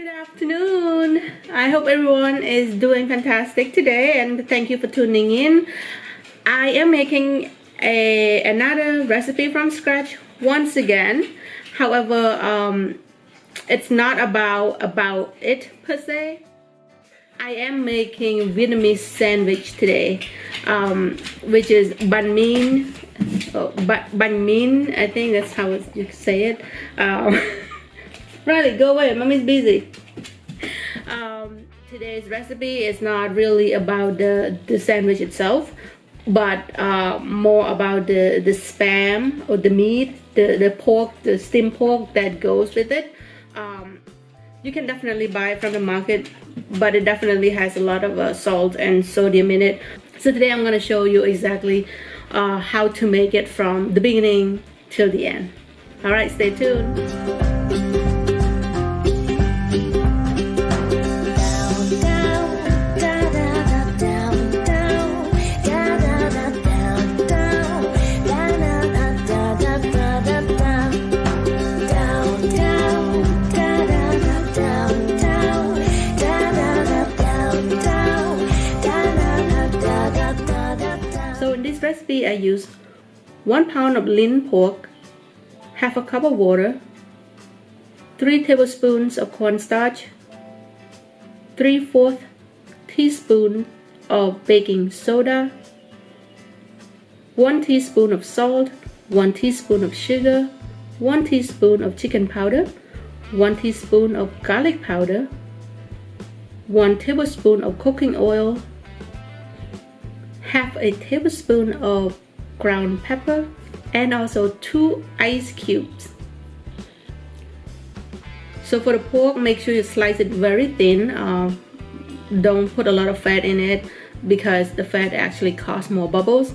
Good afternoon. I hope everyone is doing fantastic today, and thank you for tuning in. I am making another recipe from scratch once again. However, it's not about it per se. I am making Vietnamese sandwich today, which is banh mi. Banh mi, I think that's how you say it. Riley, go away, mommy's busy. Today's recipe is not really about the sandwich itself, but more about the spam or the meat, the pork, the steamed pork that goes with it. You can definitely buy it from the market, but it definitely has a lot of salt and sodium in it. So today I'm going to show you exactly how to make it from the beginning till the end. Alright, stay tuned. Recipe, I use 1 pound of lean pork, half a cup of water, 3 tablespoons of cornstarch, 3/4 teaspoon of baking soda, 1 teaspoon of salt, 1 teaspoon of sugar, 1 teaspoon of chicken powder, 1 teaspoon of garlic powder, 1 tablespoon of cooking oil, half a tablespoon of ground pepper, and also 2 ice cubes. So for the pork, make sure you slice it very thin. Don't put a lot of fat in it because the fat actually causes more bubbles.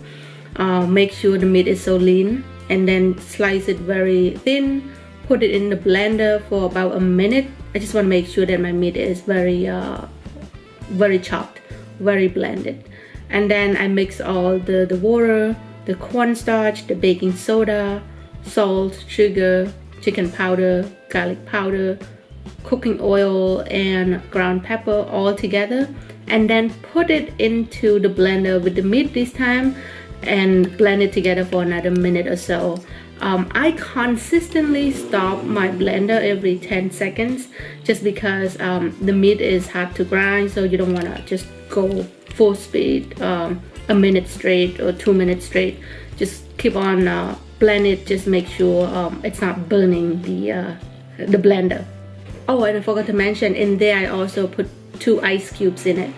Make sure the meat is so lean, and then slice it very thin. Put it in the blender for about a minute. I just want to make sure that my meat is very chopped, very blended. And then I mix all the water, the cornstarch, the baking soda, salt, sugar, chicken powder, garlic powder, cooking oil, and ground pepper all together. And then put it into the blender with the meat this time and blend it together for another minute or so. I consistently stop my blender every 10 seconds just because the meat is hard to grind, so you don't want to just go full speed a minute straight or 2 minutes straight. Just keep on blend it, just make sure it's not burning the blender. Oh, and I forgot to mention, in there I also put 2 ice cubes in it.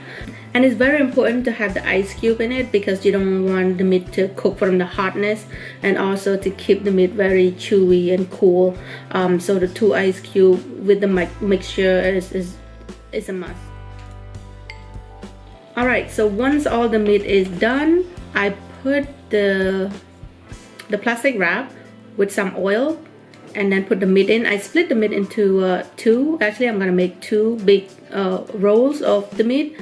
And it's very important to have the ice cube in it because you don't want the meat to cook from the hotness, and also to keep the meat very chewy and cool. So the 2 ice cube with the mixture is a must. Alright, so once all the meat is done, I put the plastic wrap with some oil and then put the meat in. I split the meat into 2. Actually, I'm gonna make 2 big rolls of the meat.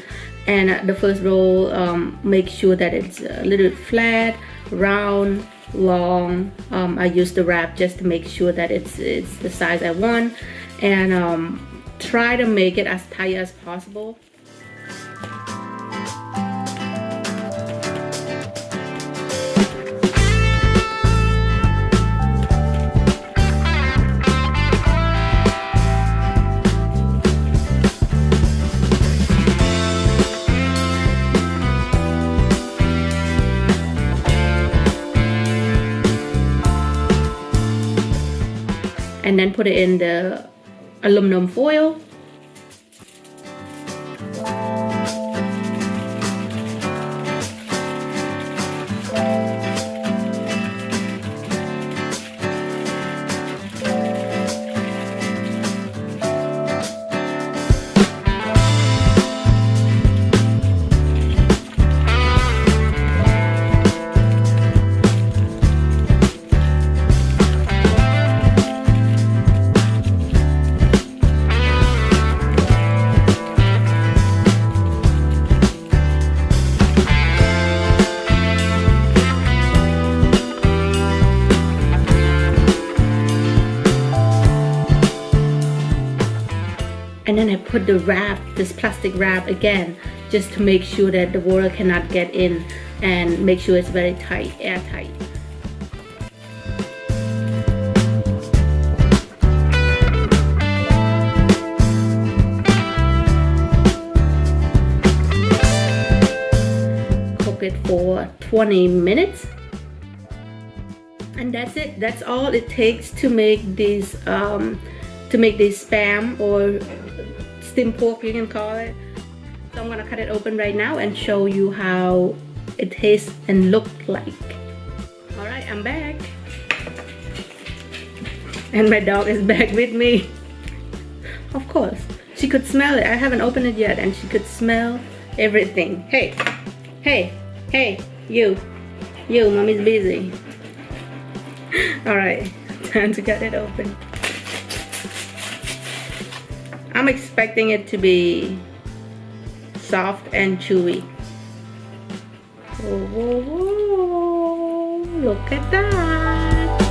And the first roll, make sure that it's a little bit flat, round, long. I use the wrap just to make sure that it's the size I want, and try to make it as tight as possible. And then put it in the aluminum foil. And then I put the wrap, this plastic wrap again, just to make sure that the water cannot get in, and make sure it's very tight, airtight. Cook it for 20 minutes. And that's it. That's all it takes to make these spam or steamed pork, you can call it. So I'm gonna cut it open right now and show you how it tastes and look like. All right, I'm back, and my dog is back with me. Of course, she could smell it. I haven't opened it yet, and she could smell everything. Hey, hey, hey, you, mommy's busy. All right, time to cut it open. I'm expecting it to be soft and chewy. Whoa, whoa, whoa. Look at that.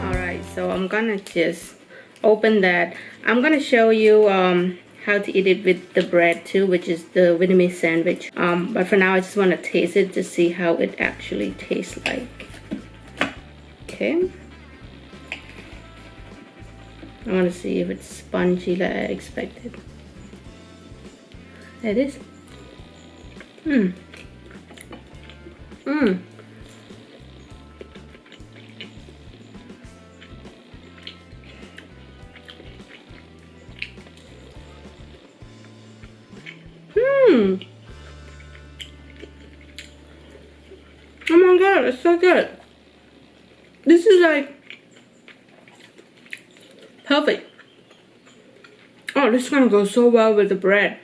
All right, so I'm gonna just open that. I'm gonna show you how to eat it with the bread too, which is the Vietnamese sandwich. But for now, I just want to taste it to see how it actually tastes like. Okay. I want to see if it's spongy like I expected. It is. Mmm. Mmm. Mmm. Oh my god, it's so good. This is like perfect. Oh, this is gonna go so well with the bread.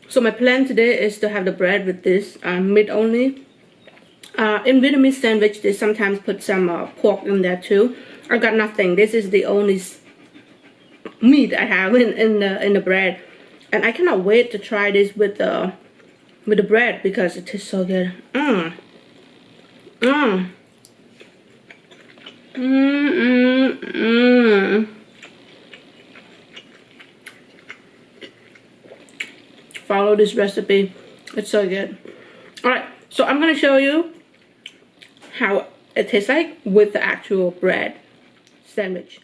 So my plan today is to have the bread with this meat only. In Vietnamese sandwich, they sometimes put some pork in there too. I got nothing. This is the only meat I have in the bread, and I cannot wait to try this with the bread because it tastes so good. Mmm. Mmm. Mmm. Mmm. Follow this recipe, it's so good. All right, so I'm gonna show you how it tastes like with the actual bread sandwich.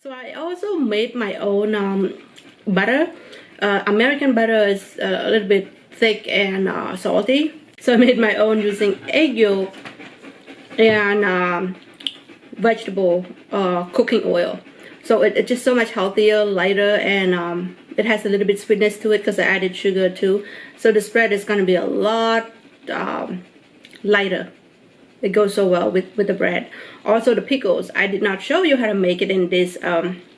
So I also made my own butter. American butter is a little bit thick and salty, so I made my own using egg yolk and vegetable cooking oil. So it's just so much healthier, lighter, and it has a little bit sweetness to it because I added sugar too. So the spread is going to be a lot lighter. It goes so well with the bread. Also the pickles, I did not show you how to make it in this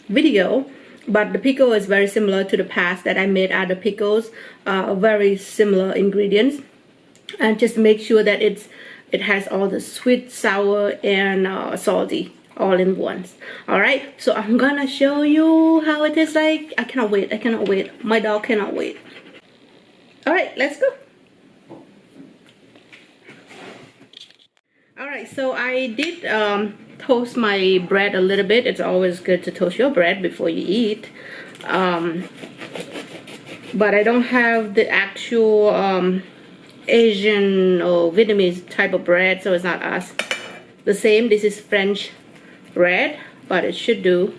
video, but the pickle is very similar to the past that I made out of pickles. Very similar ingredients, and just make sure that it has all the sweet, sour, and salty all in once. All right, so I'm gonna show you how it is like. I cannot wait. I cannot wait. My dog cannot wait. All right, let's go. All right, so I did toast my bread a little bit. It's always good to toast your bread before you eat. But I don't have the actual Asian or Vietnamese type of bread, so it's not us the same. This is French bread, but it should do.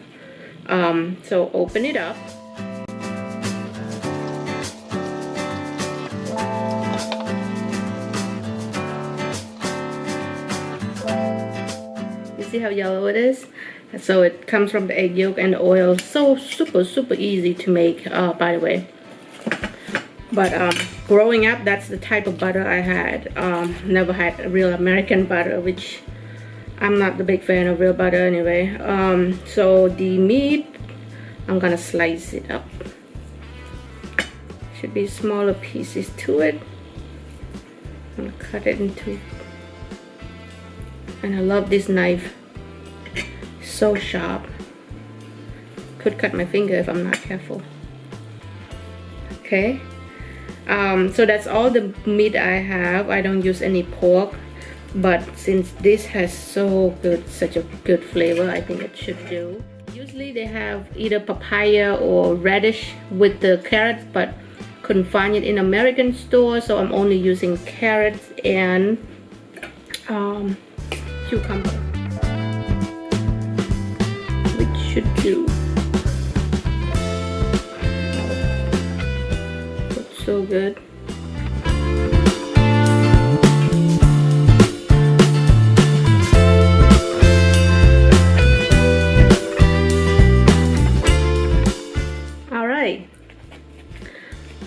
So open it up. You see how yellow it is? So it comes from the egg yolk and the oil. So super easy to make, by the way. But growing up, that's the type of butter I had. Never had a real American butter, which I'm not the big fan of real butter anyway. So the meat, I'm gonna slice it up. Should be smaller pieces to it. I'm gonna cut it into, and I love this knife. So sharp. Could cut my finger if I'm not careful. Okay. So that's all the meat I have. I don't use any pork. But since this has such a good flavor, I think it should do. Usually they have either papaya or radish with the carrots, but couldn't find it in American store, so I'm only using carrots and cucumber, which should do. Looks so good.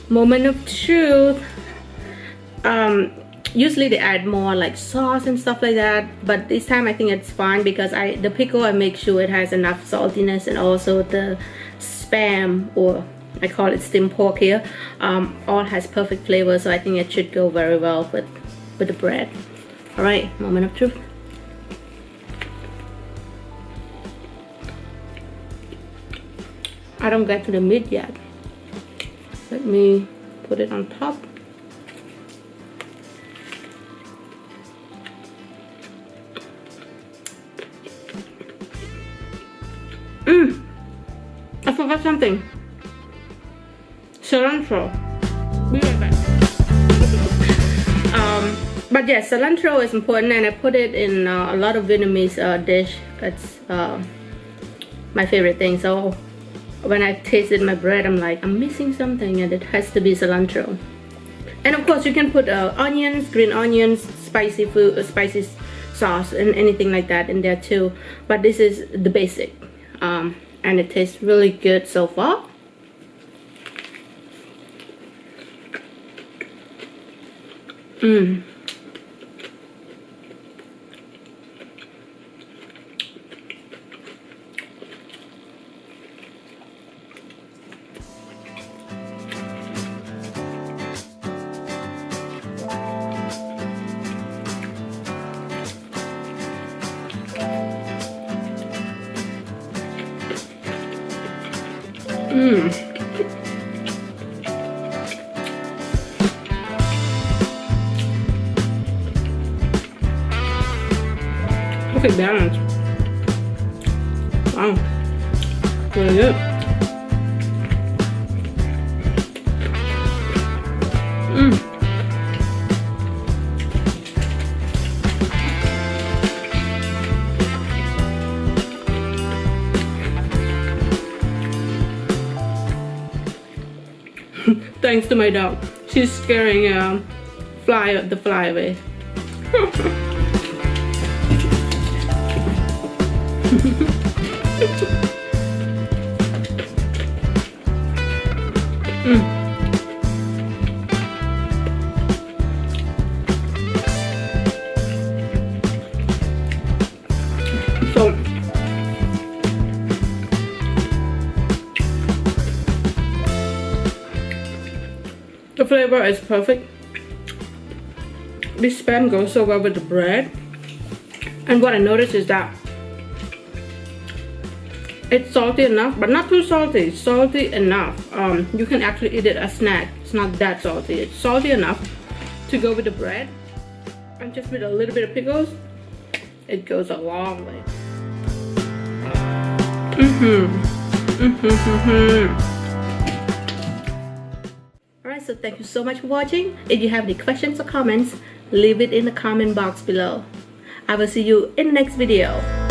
Moment of truth. Usually they add more like sauce and stuff like that, but this time I think it's fine because the pickle, I make sure it has enough saltiness, and also the spam, or I call it steamed pork here, all has perfect flavor, so I think it should go very well with the bread. All right, moment of truth. I don't get to the meat yet. Let me put it on top. I forgot something. Cilantro. Be right back. But yes, cilantro is important, and I put it in a lot of Vietnamese dish. It's my favorite thing. So when I tasted my bread, I'm like, I'm missing something, and it has to be cilantro. And of course you can put onions, green onions, spicy food, spicy sauce, and anything like that in there too, but this is the basic, and it tastes really good so far. Perfect balance. Wow, really good. Thanks to my dog. She's scaring the fly away. So the flavor is perfect. This spam goes so well with the bread. And what I noticed is that it's salty enough, but not too salty. It's salty enough. You can actually eat it as a snack. It's not that salty. It's salty enough to go with the bread. And just with a little bit of pickles, it goes a long way. Alright, so thank you so much for watching. If you have any questions or comments, leave it in the comment box below. I will see you in the next video.